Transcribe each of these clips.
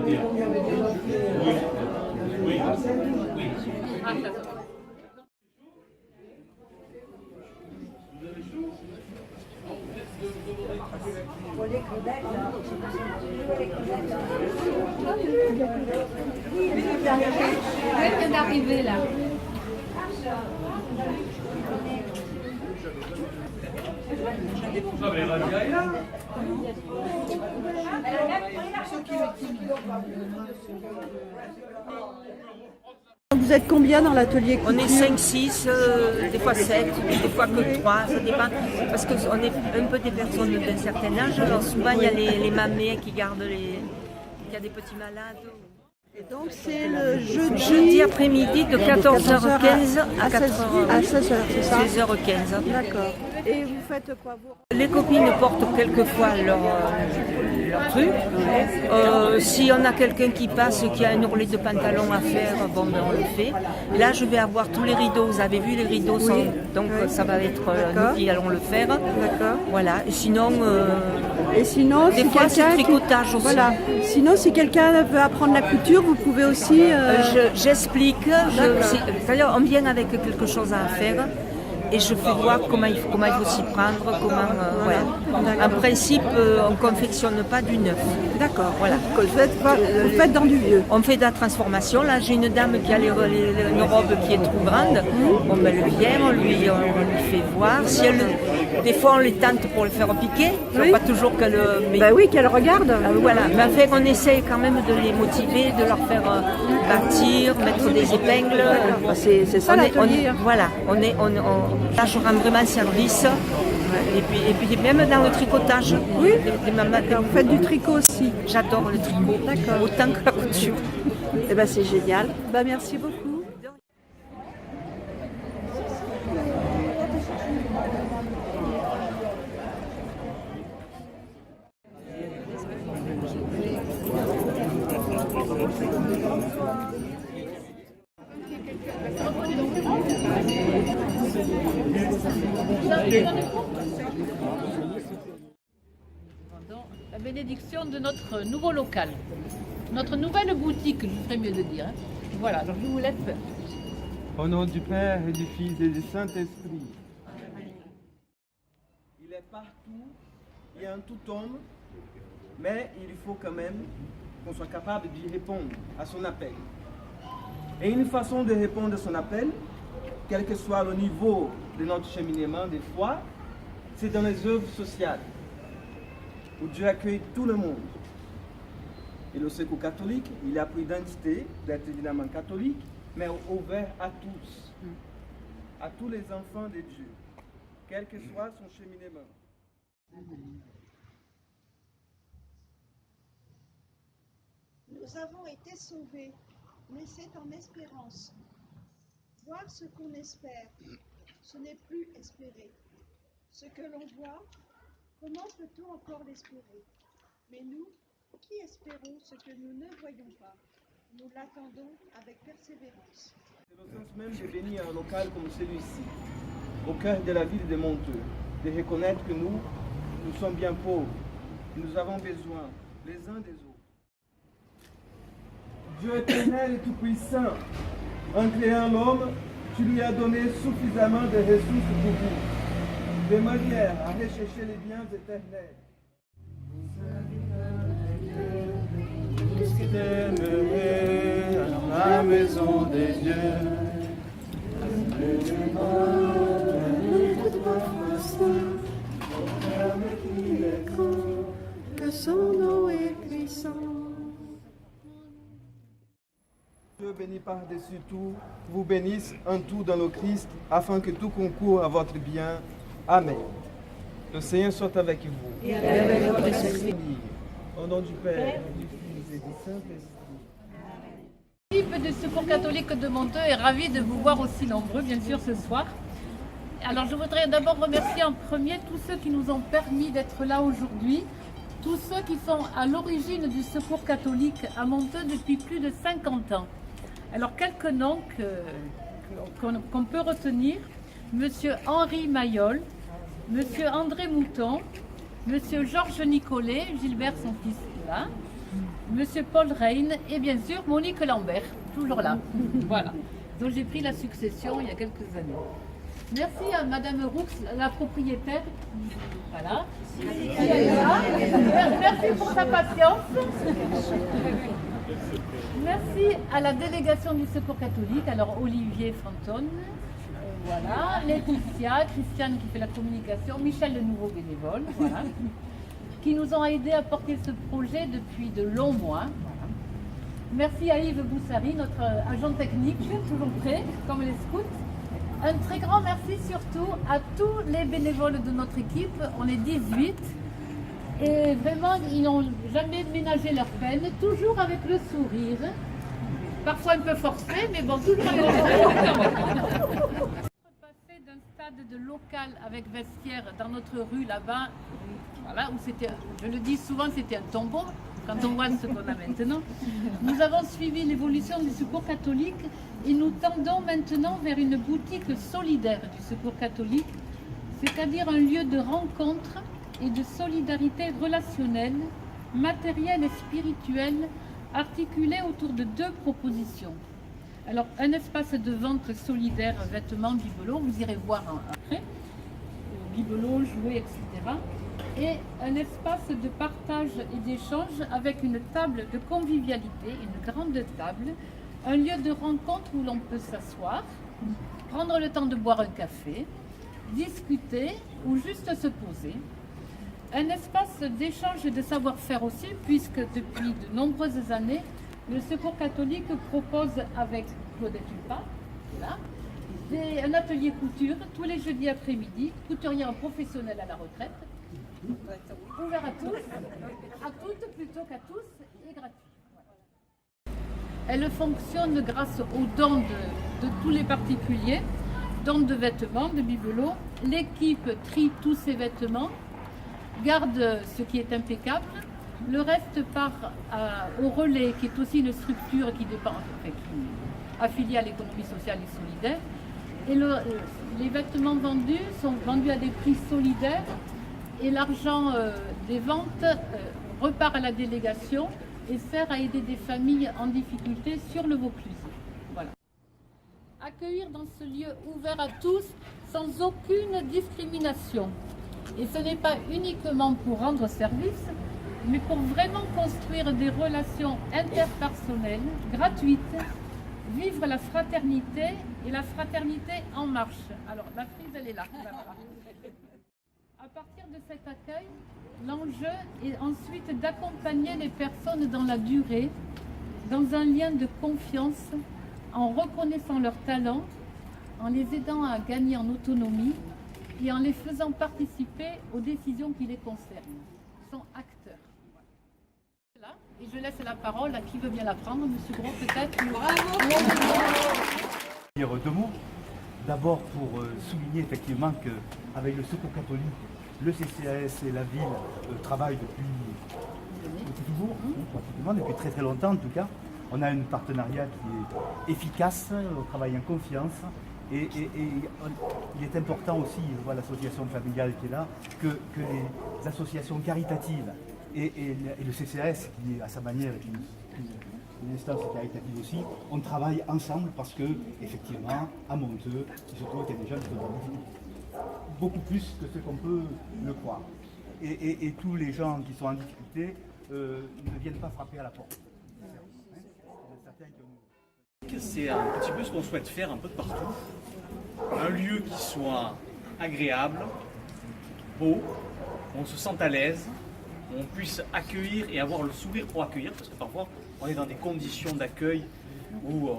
Elle vient d'arriver là. Vous êtes combien dans l'atelier couture? On est 5, 6, des fois 7, des fois que 3, ça dépend. Parce qu'on est un peu des personnes d'un certain âge, alors souvent il y a les mamés qui gardent il y a des petits malades. Et donc c'est le Jeudi après-midi de 14h15 à 16h, c'est ça? 16h15. D'accord. Et vous faites quoi vous? Les copines portent quelquefois leur truc. Si on a quelqu'un qui passe, qui a un ourlet de pantalon à faire, bon ben on le fait. Là je vais avoir tous les rideaux, vous avez vu les rideaux sont, donc ça va être nous qui allons le faire. D'accord. Voilà, et sinon des fois c'est tricotage aussi. Voilà. Sinon si quelqu'un veut apprendre la couture, vous pouvez aussi... J'explique, c'est-à-dire on vient avec quelque chose à faire. Et je fais voir comment il faut s'y prendre, voilà. En principe, on ne confectionne pas du neuf. D'accord. Voilà. Vous faites dans du vieux. On fait de la transformation. Là, j'ai une dame qui a une robe qui est trop grande. Bon, ben, elle vient, on lui fait voir. Si des fois, on les tente pour le faire piquer. Oui. Pas toujours qu'elle... oui, qu'elle regarde. Voilà. Mais en fait, on essaye quand même de les motiver, de leur faire bâtir, mettre des épingles. C'est ça l'atelier. Voilà. Là, je rends vraiment service. Et puis même dans le tricotage. Oui. Vous faites du tricot aussi. J'adore le tricot. D'accord. Autant que la couture. Eh ben c'est génial. Merci beaucoup. La bénédiction de notre nouveau local, notre nouvelle boutique, je ferais mieux de dire. Voilà, donc je vous laisse faire. Au nom du Père et du Fils et du Saint-Esprit. Il est partout, il est en tout homme, mais il faut quand même qu'on soit capable d'y répondre à son appel. Et une façon de répondre à son appel, quel que soit le niveau de notre cheminement des fois, c'est dans les œuvres sociales, où Dieu accueille tout le monde. Et le Secours catholique, il a pris d'identité d'être évidemment catholique, mais ouvert à tous les enfants de Dieu, quel que soit son cheminement. Nous avons été sauvés, mais c'est en espérance. Voir ce qu'on espère, ce n'est plus espérer. Ce que l'on voit, comment peut-on encore l'espérer? Mais nous, qui espérons ce que nous ne voyons pas, nous l'attendons avec persévérance. C'est le sens même de venir à un local comme celui-ci, au cœur de la ville de Monteux, de reconnaître que nous sommes bien pauvres, nous avons besoin les uns des autres. Dieu éternel et tout-puissant, en créant l'homme, tu lui as donné suffisamment de ressources pour vous, de manière à rechercher les biens éternels. Tous t'aimerai dans la maison des dieux. Que son nom est puissant. Dieu béni par-dessus tout, vous bénisse en tout dans le Christ, afin que tout concourt à votre bien. Amen. Le Seigneur soit avec vous. Et avec votre esprit. Au nom du Père, du Fils et du Saint-Esprit. L'équipe du Secours catholique de Monteux est ravie de vous voir aussi nombreux, bien sûr, ce soir. Alors, je voudrais d'abord remercier en premier tous ceux qui nous ont permis d'être là aujourd'hui, tous ceux qui sont à l'origine du Secours catholique à Monteux depuis plus de 50 ans. Alors, quelques noms qu'on peut retenir: Monsieur Henri Mayol, Monsieur André Mouton, Monsieur Georges Nicolet, Gilbert son fils là, Monsieur Paul Reine et bien sûr Monique Lambert, toujours là. Voilà. Donc j'ai pris la succession il y a quelques années. Merci à Madame Roux, la propriétaire. Voilà. Merci pour sa patience. Merci à la délégation du Secours catholique, alors Olivier Fantone, voilà, Laetitia, Christiane qui fait la communication, Michel le nouveau bénévole, voilà, qui nous ont aidés à porter ce projet depuis de longs mois. Voilà. Merci à Yves Boussari, notre agent technique, toujours prêt, comme les scouts. Un très grand merci surtout à tous les bénévoles de notre équipe, on est 18. Et vraiment, ils n'ont jamais ménagé leur peine, toujours avec le sourire. Parfois un peu forcé, mais bon, toujours avec le sourire. Passer d'un stade de local avec vestiaire dans notre rue là-bas, voilà, où c'était, je le dis souvent, c'était un tombeau, quand on voit ce qu'on a maintenant. Nous avons suivi l'évolution du Secours catholique et nous tendons maintenant vers une boutique solidaire du Secours catholique, c'est-à-dire un lieu de rencontre et de solidarité relationnelle, matérielle et spirituelle, articulée autour de deux propositions. Alors, un espace de vente solidaire, vêtements, bibelots, vous irez voir après, bibelots, jouets, etc. Et un espace de partage et d'échange avec une table de convivialité, une grande table, un lieu de rencontre où l'on peut s'asseoir, prendre le temps de boire un café, discuter ou juste se poser. Un espace d'échange et de savoir-faire aussi, puisque depuis de nombreuses années, le Secours catholique propose avec Claudette Hulpa, là, un atelier couture tous les jeudis après-midi, couturière professionnelle à la retraite, ouvert à tous, à toutes plutôt qu'à tous, et gratuit. Elle fonctionne grâce aux dons de tous les particuliers, dons de vêtements, de bibelots. L'équipe trie tous ces vêtements, garde ce qui est impeccable, le reste part au Relais, qui est aussi une structure qui dépend, qui est affiliée à l'économie sociale et solidaire. Et les vêtements vendus sont vendus à des prix solidaires et l'argent des ventes repart à la délégation et sert à aider des familles en difficulté sur le Vaucluse. Voilà. Accueillir dans ce lieu ouvert à tous sans aucune discrimination. Et ce n'est pas uniquement pour rendre service, mais pour vraiment construire des relations interpersonnelles gratuites, vivre la fraternité et la fraternité en marche. Alors, la frise, elle est là. À partir de cet accueil, l'enjeu est ensuite d'accompagner les personnes dans la durée, dans un lien de confiance, en reconnaissant leurs talents, en les aidant à gagner en autonomie et en les faisant participer aux décisions qui les concernent. Ils sont acteurs. Voilà. Et je laisse la parole à qui veut bien la prendre, Monsieur Gros peut-être. Bravo. Dire deux mots. D'abord pour souligner effectivement qu'avec le Secours catholique, le CCAS et la ville travaillent depuis toujours, pratiquement, depuis très très longtemps en tout cas. On a un partenariat qui est efficace, on travaille en confiance. Et il est important aussi, l'association familiale qui est là, que les associations caritatives et le CCAS, qui à sa manière est une instance caritative aussi, on travaille ensemble parce que, effectivement, à Monteux, il se trouve qu'il y a des gens qui sont beaucoup plus que ce qu'on peut le croire. Et tous les gens qui sont en difficulté ne viennent pas frapper à la porte. C'est un petit peu ce qu'on souhaite faire un peu de partout. Un lieu qui soit agréable, beau, où on se sente à l'aise, où on puisse accueillir et avoir le sourire pour accueillir, parce que parfois on est dans des conditions d'accueil où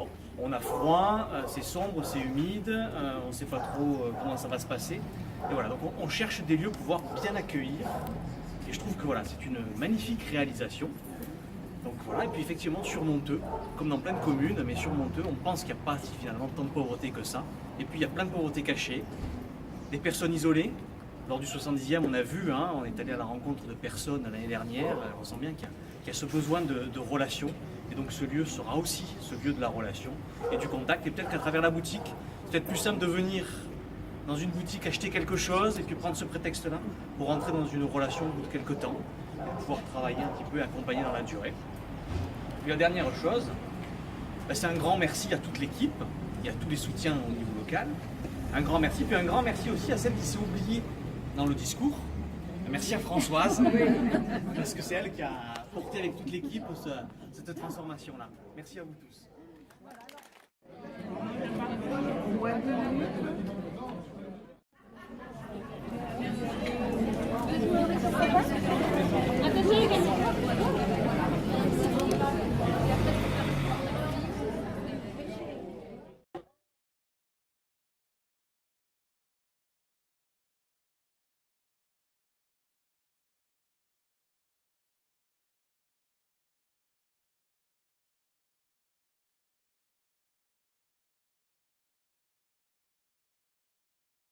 on a froid, c'est sombre, c'est humide, on ne sait pas trop comment ça va se passer. Et voilà, donc on cherche des lieux pour pouvoir bien accueillir. Et je trouve que voilà, c'est une magnifique réalisation. Donc voilà, et puis effectivement sur Monteux, comme dans plein de communes, mais sur Monteux, on pense qu'il n'y a pas finalement tant de pauvreté que ça. Et puis il y a plein de pauvreté cachée, des personnes isolées. Lors du 70e, on a vu, on est allé à la rencontre de personnes l'année dernière, on sent bien qu'il y a ce besoin de relation. Et donc ce lieu sera aussi ce lieu de la relation et du contact. Et peut-être qu'à travers la boutique, c'est peut-être plus simple de venir dans une boutique acheter quelque chose et puis prendre ce prétexte-là pour rentrer dans une relation au bout de quelques temps. pour pouvoir travailler un petit peu et accompagner dans la durée. Puis la dernière chose, c'est un grand merci à toute l'équipe et à tous les soutiens au niveau local. Un grand merci, puis un grand merci aussi à celle qui s'est oubliée dans le discours. Merci à Françoise, parce que c'est elle qui a porté avec toute l'équipe cette transformation-là. Merci à vous tous.